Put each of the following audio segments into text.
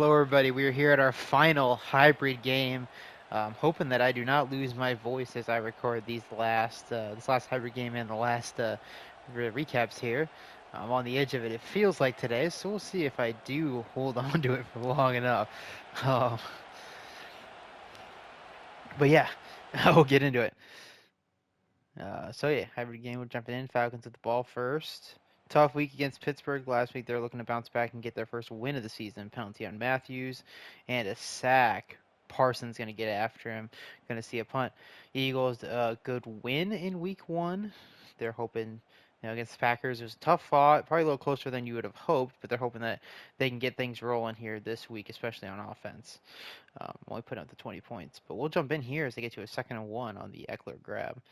Hello, everybody. We are here at our final hybrid game. Hoping that I do not lose my voice as I record this last hybrid game and the last recaps here. I'm on the edge of it. It feels like today, so we'll see if I do hold on to it for long enough. Um, but yeah, we'll get into it. So yeah, hybrid game. We're jumping in. Falcons with the ball first. Tough week against Pittsburgh. Last week they're looking to bounce back and get their first win of the season. Penalty on Matthews and a sack. Parsons going to get after him. Going to see a punt. Eagles, a good win in week 1. They're hoping, against the Packers. It was a tough fought, probably a little closer than you would have hoped, but they're hoping that they can get things rolling here this week, especially on offense. Only putting up the 20 points. But we'll jump in here as they get to a 2nd and 1 on the Eckler grab.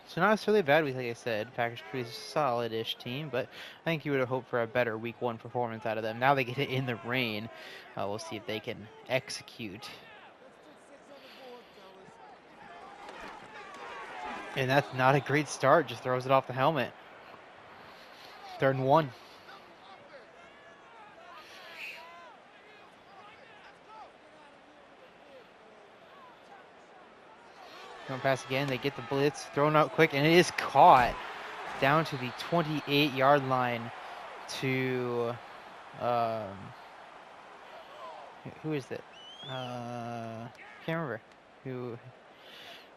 So not necessarily a bad week, like I said. Packers pretty solid-ish team, but I think you would have hoped for a better week 1 performance out of them. Now they get it in the rain. We'll see if they can execute. And that's not a great start. Just throws it off the helmet. 3rd and 1. Going pass again. They get the blitz. Thrown out quick, and it is caught down to the 28-yard line to... who is it? Can't remember. Who...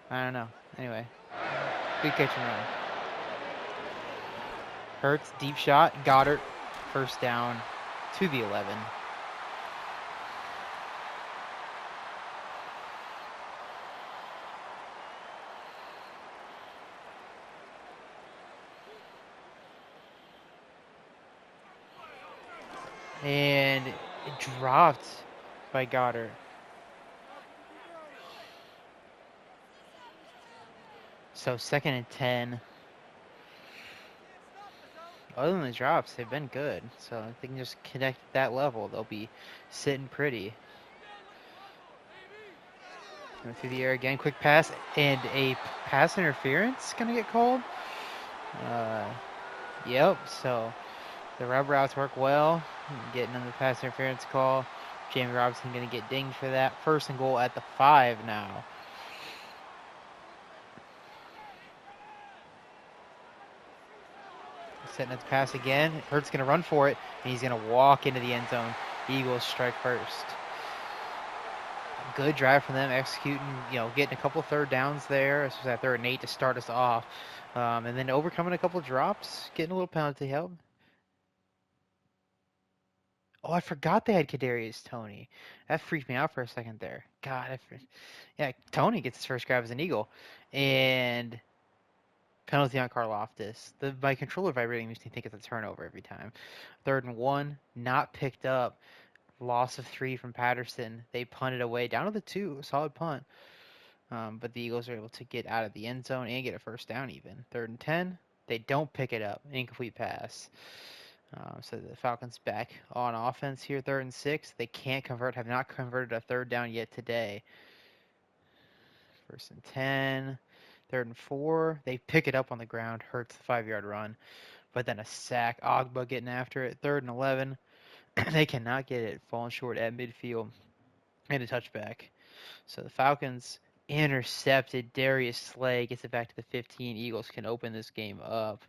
I don't know. Anyway, good catch and run. Hurts, deep shot, Goddard, 1st down to the 11. And it dropped by Goddard. So 2nd and 10. Other than the drops, they've been good. So if they can just connect at that level, they'll be sitting pretty. Going through the air again, quick pass, and a pass interference going to get called. Yep, so the rub routes work well. Getting on the pass interference call. Jamie Robinson going to get dinged for that. 1st and goal at the 5 now. Setting up the pass again. Hurts going to run for it, and he's going to walk into the end zone. Eagles strike first. Good drive from them, executing, getting a couple 3rd downs there. Especially that 3rd and 8 to start us off. And then overcoming a couple drops, getting a little penalty help. Oh, I forgot they had Kadarius Toney. That freaked me out for a second there. God, yeah, Toney gets his first grab as an Eagle. And penalty on Karlaftis. My controller vibrating makes me think it's a turnover every time. 3rd and 1, not picked up. Loss of 3 from Patterson. They punted away down to the 2. Solid punt. But the Eagles are able to get out of the end zone and get a 1st down even. 3rd and 10. They don't pick it up. Incomplete pass. So the Falcons back on offense here. 3rd and 6. They can't convert. Have not converted a 3rd down yet today. 1st and 10. 3rd and 4. They pick it up on the ground. Hurts the 5-yard run. But then a sack. Ogba getting after it. 3rd and 11. They cannot get it. Falling short at midfield. And a touchback. So the Falcons intercepted. Darius Slay gets it back to the 15. Eagles can open this game up.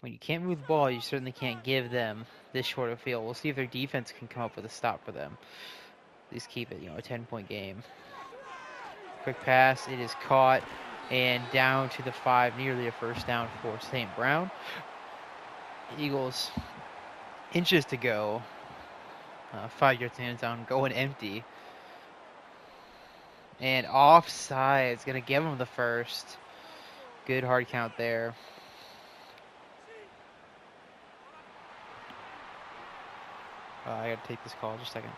When you can't move the ball, you certainly can't give them this short of field. We'll see if their defense can come up with a stop for them. At least keep it, a 10-point game. Quick pass. It is caught and down to the 5. Nearly a 1st down for St. Brown. Eagles, inches to go. 5 yards to end zone, going empty. And offside is going to give them the 1st. Good hard count there. I got to take this call just a second.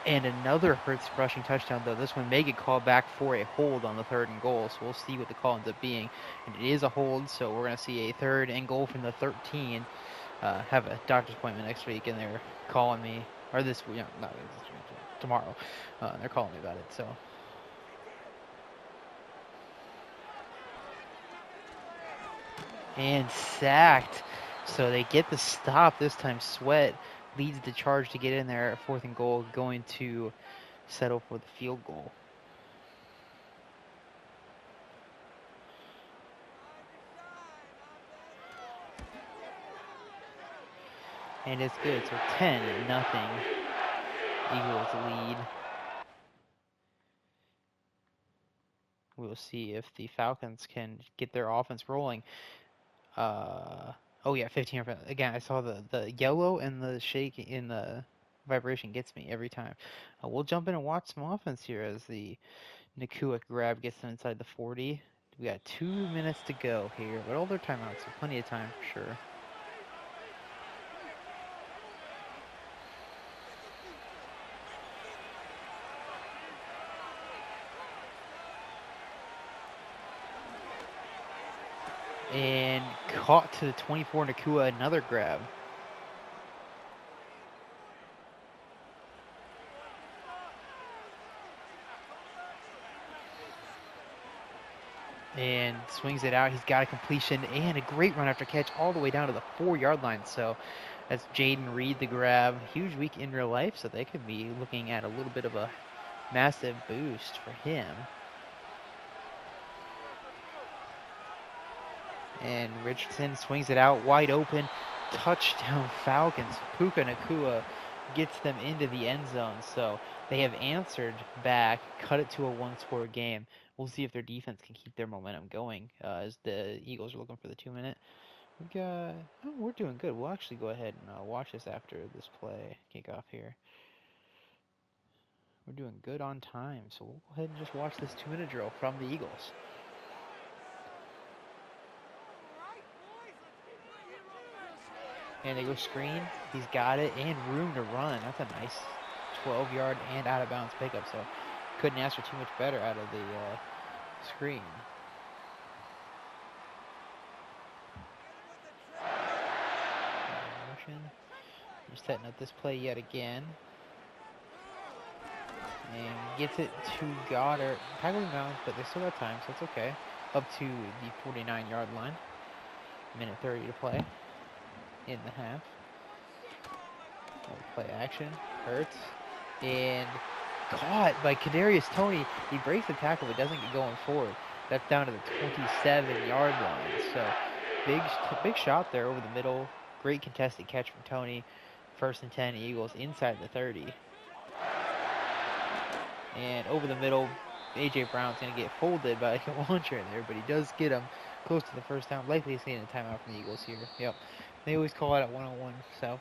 And another Hurts rushing touchdown, though. This one may get called back for a hold on the 3rd and goal, so we'll see what the call ends up being. And it is a hold, so we're going to see a 3rd and goal from the 13. Have a doctor's appointment next week, and they're calling me, or this week, not this week, tomorrow. They're calling me about it, so. And sacked. So they get the stop this time. Sweat leads the charge to get in there at 4th and goal, going to settle for the field goal. And it's good. So 10-0. Eagles lead. We'll see if the Falcons can get their offense rolling. Oh yeah, 15. Again, I saw the yellow and the shake in the vibration gets me every time. We'll jump in and watch some offense here as the Nakua grab gets them inside the 40. We got 2 minutes to go here, but all their timeouts, so plenty of time for sure. And caught to the 24, Nakua, another grab. And swings it out. He's got a completion and a great run after catch all the way down to the 4-yard line. So that's Jaden Reed, the grab. Huge week in real life, so they could be looking at a little bit of a massive boost for him. And Richardson swings it out wide open. Touchdown Falcons. Puka Nakua gets them into the end zone. So they have answered back, cut it to a 1-score game. We'll see if their defense can keep their momentum going as the Eagles are looking for the 2-minute. We're doing good. We'll actually go ahead and watch this after this play kickoff here. We're doing good on time, so we'll go ahead and just watch this 2-minute drill from the Eagles. And they go screen. He's got it and room to run. That's a nice 12-yard and out-of-bounds pickup, so couldn't ask for too much better out of the screen. He's setting up this play yet again. And gets it to Goddard. Tackling bounds, but they still got time, so it's okay. Up to the 49-yard line. Minute 30 to play in the half. Play action. Hurts. And caught by Kadarius Toney. He breaks the tackle but doesn't get going forward. That's down to the 27-yard line. So big shot there over the middle. Great contested catch from Toney. 1st and 10 Eagles inside the 30. And over the middle, A.J. Brown's going to get folded by a launcher there, but he does get him close to the first down. Likely he's getting a timeout from the Eagles here. Yep. They always call it at 101, so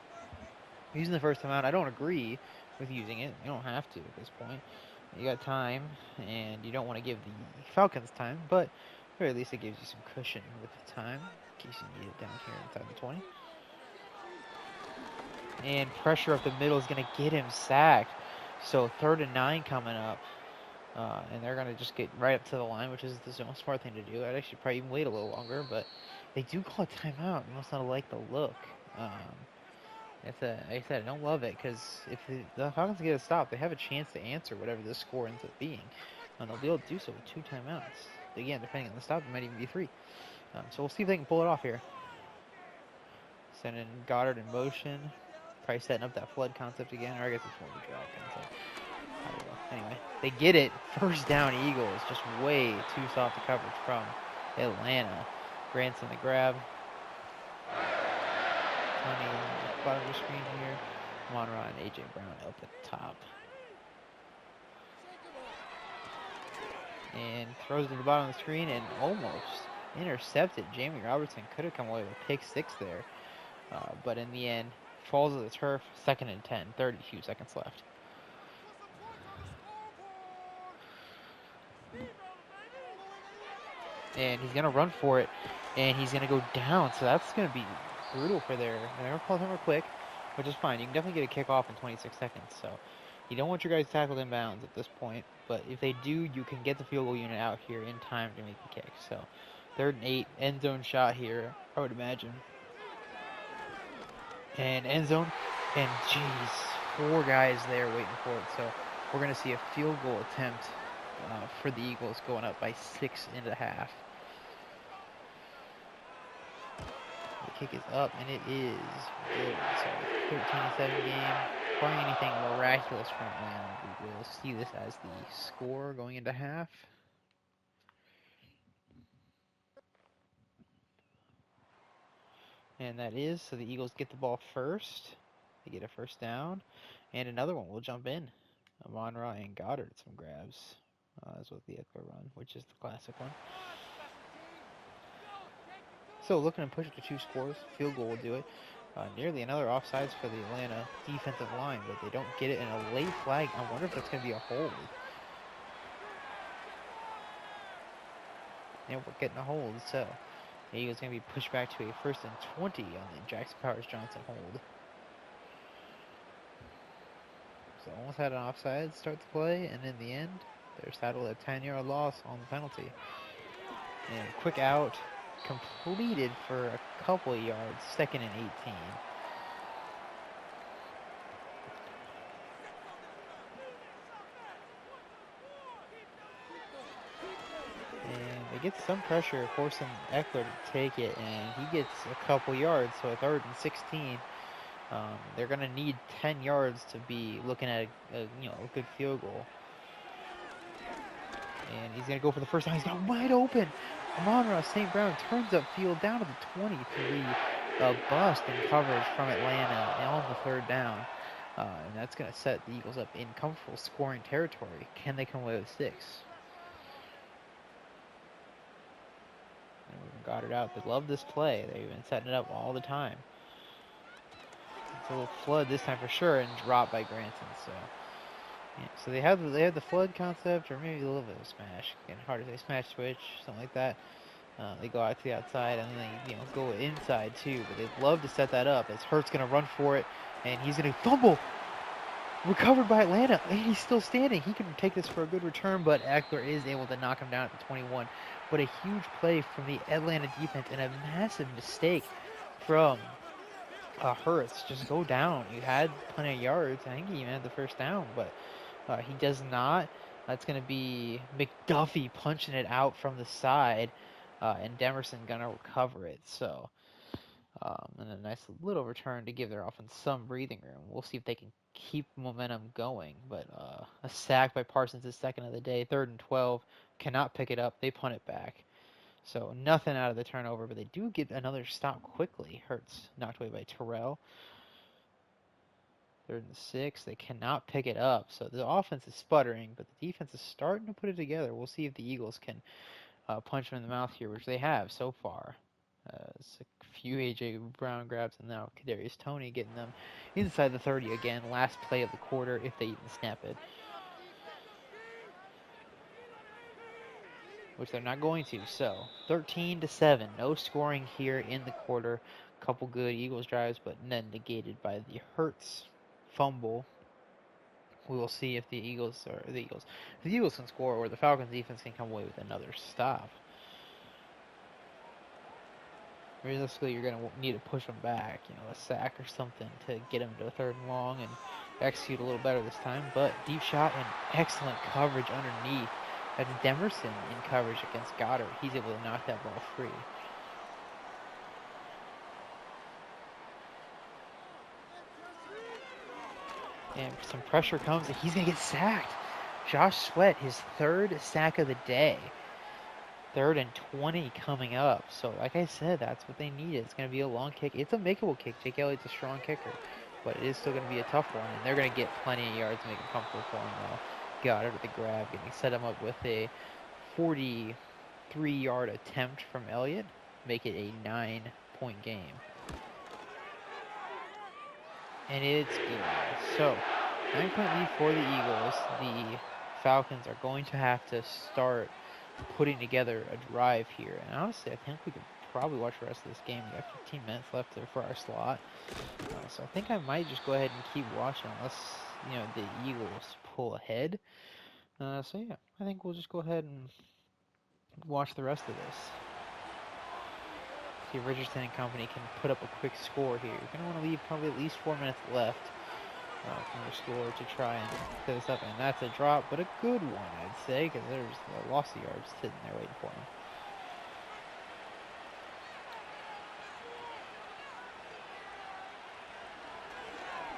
using the first timeout, I don't agree with using it. You don't have to at this point. You got time, and you don't want to give the Falcons time, but at the very least it gives you some cushion with the time in case you need it down here inside the 20. And pressure up the middle is going to get him sacked. So 3rd and 9 coming up. And they're going to just get right up to the line, which is the smart thing to do. I'd actually probably even wait a little longer, but they do call a timeout. You must not like the look. Like I said, I don't love it because if the Falcons get a stop, they have a chance to answer whatever the score ends up being. And they'll be able to do so with 2 timeouts. Again, depending on the stop, it might even be 3. So we'll see if they can pull it off here. Sending Goddard in motion. Probably setting up that flood concept again, or I guess it's more of a drop concept. I don't know. Anyway, they get it. 1st down Eagles. Just way too soft the coverage from Atlanta. Granson the grab. Tony bottom of the screen here. Monroe and A.J. Brown up at the top. And throws to the bottom of the screen and almost intercepted. Jamie Robertson could have come away with a pick 6 there. But in the end, falls to the turf. 2nd and 10. 32 seconds left. And he's going to run for it. And he's going to go down. So that's going to be brutal for their... And they're going to call him quick, which is fine. You can definitely get a kickoff in 26 seconds. So You don't want your guys tackled in bounds at this point, but if they do, you can get the field goal unit out here in time to make the kick. So 3rd and 8, end zone shot here, I would imagine. And end zone, and geez, 4 guys there waiting for it. So we're going to see a field goal attempt for the Eagles going up by 6.5. The kick is up, and it is good. So 13-7 game. Barring anything miraculous from Atlanta, we will see this as the score going into half. And that is, so the Eagles get the ball first. They get a first down. And another one will jump in. Amon-Ra and Goddard some grabs. As with the Eckler run, which is the classic one. So looking to push it to 2 scores. Field goal will do it. Nearly another offsides for the Atlanta defensive line, but they don't get it in a late flag. I wonder if that's going to be a hold. And we're getting a hold, so the Eagles going to be pushed back to a 1st and 20 on the Jackson Powers-Johnson hold. So almost had an offside start the play, and in the end, they're saddled a 10-yard loss on the penalty. And quick out, completed for a couple of yards, 2nd and 18. And they get some pressure, forcing Eckler to take it, and he gets a couple yards, so a 3rd and 16. They're going to need 10 yards to be looking at a good field goal. And he's going to go for the first time. He's got wide open. Amon-Ra St. Brown turns upfield down to the 23. A bust in coverage from Atlanta on the 3rd down. And that's going to set the Eagles up in comfortable scoring territory. Can they come away with 6? And we've got it out. They love this play. They've been setting it up all the time. It's a little flood this time for sure, and dropped by Granson. So, yeah, so they have the flood concept, or maybe a little bit of smash. Again, hard to say, smash switch, something like that. They go out to the outside, and then they go inside too. But they'd love to set that up. As Hurts gonna run for it, and he's gonna fumble. Recovered by Atlanta, and he's still standing. He can take this for a good return, but Eckler is able to knock him down at the 21. But a huge play from the Atlanta defense, and a massive mistake from Hurts. Just go down. You had plenty of yards. I think he even had the first down, but he does not. That's going to be McDuffie punching it out from the side, and Demerson going to recover it. So, and a nice little return to give their offense some breathing room. We'll see if they can keep momentum going. But a sack by Parsons is 2nd of the day. 3rd and 12. Cannot pick it up. They punt it back. So nothing out of the turnover, but they do get another stop quickly. Hurts knocked away by Terrell. 3rd and 6. They cannot pick it up. So the offense is sputtering, but the defense is starting to put it together. We'll see if the Eagles can punch them in the mouth here, which they have so far. It's a few A.J. Brown grabs, and now Kadarius Toney getting them inside the 30 again. Last play of the quarter, if they even snap it. Which they're not going to. So 13-7, no scoring here in the quarter. Couple good Eagles drives, but then negated by the Hurts fumble. We will see if the Eagles can score, or the Falcons defense can come away with another stop. Realistically, you're going to need to push them back, a sack or something to get them to 3rd and long and execute a little better this time. But deep shot and excellent coverage underneath. That's Demerson in coverage against Goddard. He's able to knock that ball free. And some pressure comes, and he's going to get sacked. Josh Sweat, his 3rd sack of the day. 3rd and 20 coming up. So, like I said, that's what they need. It's going to be a long kick. It's a makeable kick. Jake Elliott's a strong kicker. But it is still going to be a tough one. And they're going to get plenty of yards to make it comfortable for him, though. Goddard with the grab, getting set him up with a 43-yard attempt from Elliott. Make it a 9-point game. And it's good. So, 9-point lead for the Eagles. The Falcons are going to have to start putting together a drive here. And honestly, I think we could probably watch the rest of this game. We got 15 minutes left there for our slot. So I think I might just go ahead and keep watching unless the Eagles pull ahead. So yeah, I think we'll just go ahead and watch the rest of this. See if Richardson and company can put up a quick score here. You're gonna want to leave probably at least 4 minutes left from your score to try and set this up, and that's a drop, but a good one, I'd say, because there's a loss of yards sitting there waiting for him.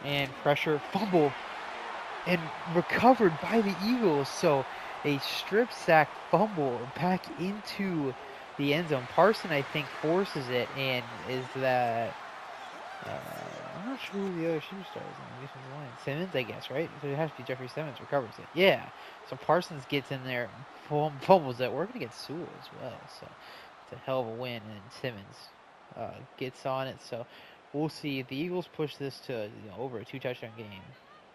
And pressure, fumble, and recovered by the Eagles. So a strip sack fumble back into the end zone. Parson, I think, forces it, and is that I'm not sure who the other superstar is on the defensive line. Simmons, I guess, right? So it has to be Jeffrey Simmons recovers it. Yeah. So Parsons gets in there, fumbles it. We're gonna get Sewell as well. So it's a hell of a win, and Simmons gets on it. So we'll see if the Eagles push this to over a 2-touchdown game.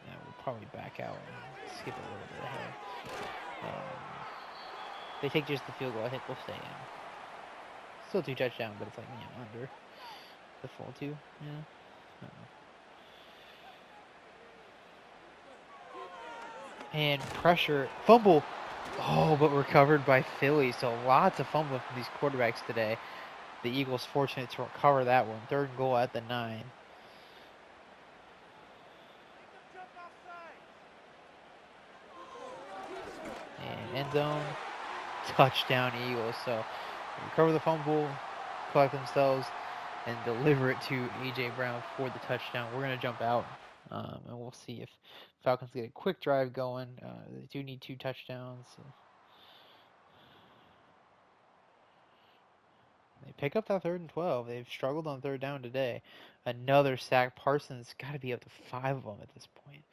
We'll probably back out and skip a little bit ahead. If they take just the field goal, I think we'll stay in. Still 2 touchdowns, but it's like under the full 2. Yeah. And pressure, fumble. Oh, but recovered by Philly. So lots of fumbling from these quarterbacks today. The Eagles fortunate to recover that one. 3rd and goal at the 9. And end zone, touchdown Eagles. So recover the fumble, collect themselves, and deliver it to A.J. Brown for the touchdown. We're going to jump out, and we'll see if Falcons get a quick drive going. They do need 2 touchdowns. So they pick up that 3rd and 12. They've struggled on 3rd down today. Another sack. Parsons got to be up to 5 of them at this point.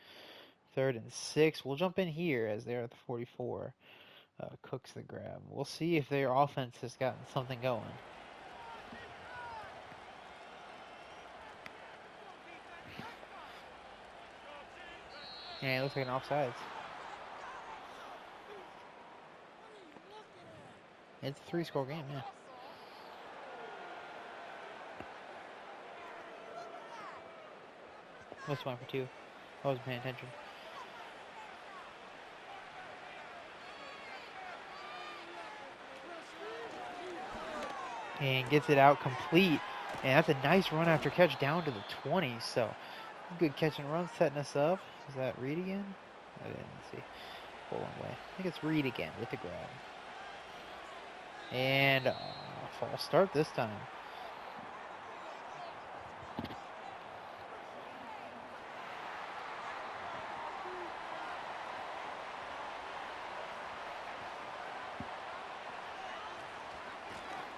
3rd and 6. We'll jump in here as they're at the 44. Cooks the grab. We'll see if their offense has gotten something going. Yeah, it looks like an offsides. It's a 3-score game, yeah. What's 1 for 2? I wasn't paying attention. And gets it out complete. And that's a nice run after catch down to the 20. So good catch and run setting us up. Is that Reed again? I didn't see. Pull one way. I think it's Reed again with the grab. And false start this time.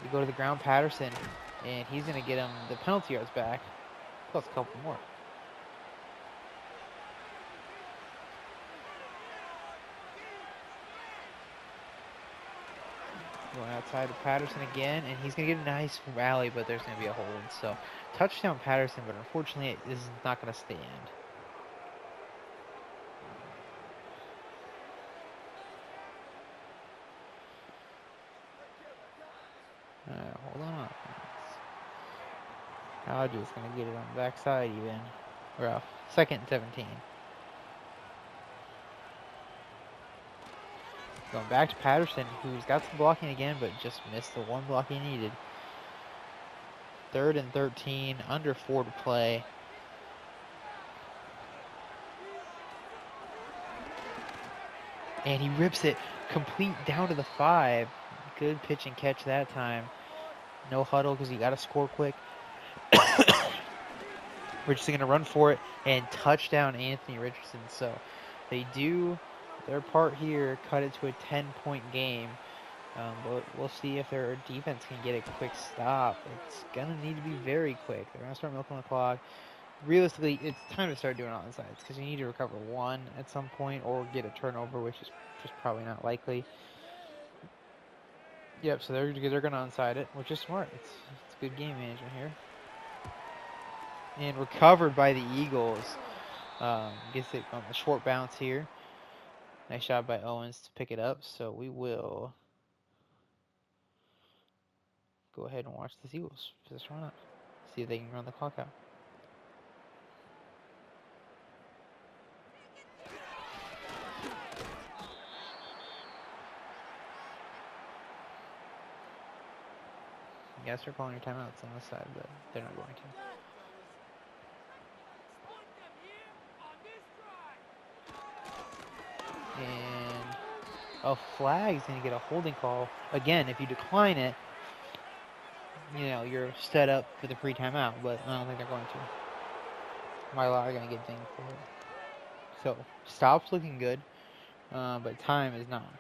We go to the ground, Patterson, and he's going to get him the penalty yards back, plus a couple more. Going outside to Patterson again, and he's going to get a nice rally, but there's going to be a hold. So touchdown Patterson, but unfortunately this is not going to stand. Hold on. Hodges going to get it on the backside even. Rough. 2nd and 17. Going back to Patterson, who's got some blocking again, but just missed the one block he needed. 3rd and 13, under 4 to play. And he rips it complete down to the 5. Good pitch and catch that time. No huddle because you got to score quick. We're just going to run for it and touchdown Anthony Richardson. So they do their part here, cut it to a 10-point game. But we'll see if their defense can get a quick stop. It's going to need to be very quick. They're going to start milking the clock. Realistically, it's time to start doing onside because you need to recover 1 at some point or get a turnover, which is just probably not likely. Yep, so they're going to onside it, which is smart. It's good game management here. And recovered by the Eagles. Gets it on the short bounce here. Nice job by Owens to pick it up. So we will go ahead and watch the Eagles just run up. See if they can run the clock out. Yes, they're calling your timeouts on this side, but they're not going to. And a flag's going to get a holding call. Again, if you decline it, you're set up for the free timeout, but I don't think they're going to. My law are going to get dinged for it. So, stop's looking good, but time is not.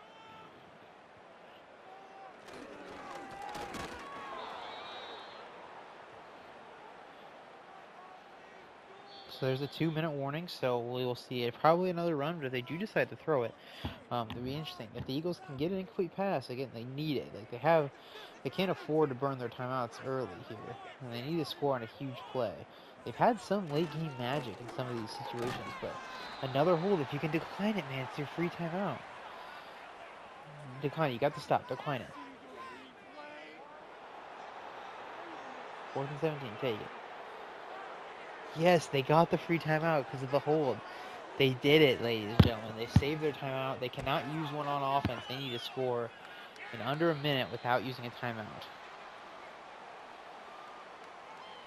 So there's a 2-minute warning, so we will see probably another run, but if they do decide to throw it, it'll be interesting. If the Eagles can get an incomplete pass, again, they need it. Like they can't afford to burn their timeouts early here, and they need to score on a huge play. They've had some late game magic in some of these situations, but another hold, if you can decline it, man, it's your free timeout. Decline it, you got to stop, decline it. 4th and 17, take it. Yes, they got the free timeout because of the hold. They did it, ladies and gentlemen. They saved their timeout. They cannot use one on offense. They need to score in under a minute without using a timeout.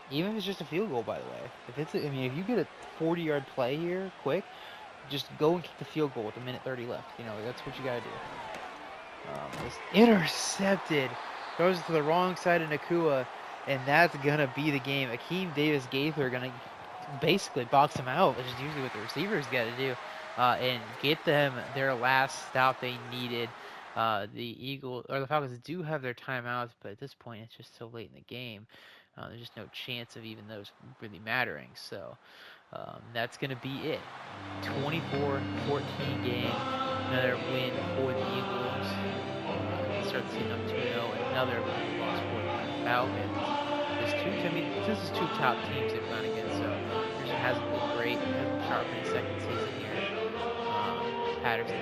Even if it's just a field goal, by the way. If you get a 40-yard play here, quick, just go and kick the field goal with 1:30 left. That's what you gotta do. It's intercepted. Goes to the wrong side of Nakua, and that's gonna be the game. Akeem Davis-Gaither gonna basically box him out, which is usually what the receivers got to do, and get them their last stop they needed. The Falcons do have their timeouts, but at this point, it's just so late in the game. There's just no chance of even those really mattering. So that's going to be it. 24-14 game. Another win for the Eagles. Start the season up 2-0. Another loss for the Falcons. This is two top teams they've gone against, so Richardson hasn't been great. Hasn't been sharp in his second season here. Patterson,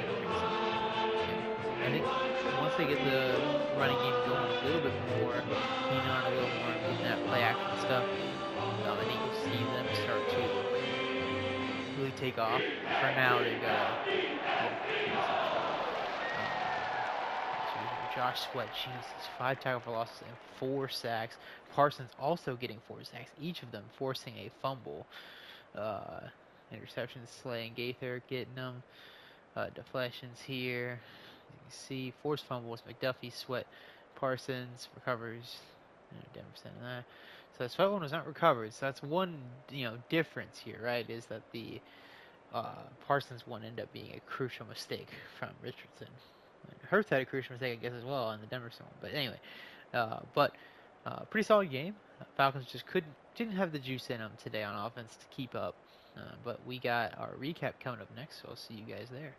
I think once they get the running game going a little bit more, on a little more in that play action stuff, I think you'll see them start to really take off. For now, they've got Josh Sweat, Jesus, 5 tackle for losses and 4 sacks. Parsons also getting 4 sacks, each of them forcing a fumble. Interceptions, Slay and Gaither getting them. Deflections here. You can see forced fumbles, McDuffie, Sweat, Parsons recovers. Denver sending that. So the Sweat one was not recovered. So that's one difference here, right? Is that the Parsons one ended up being a crucial mistake from Richardson. Hurts had a crucial mistake, I guess, as well on the Denver one. But anyway, pretty solid game. Falcons just didn't have the juice in them today on offense to keep up. But we got our recap coming up next, so I'll see you guys there.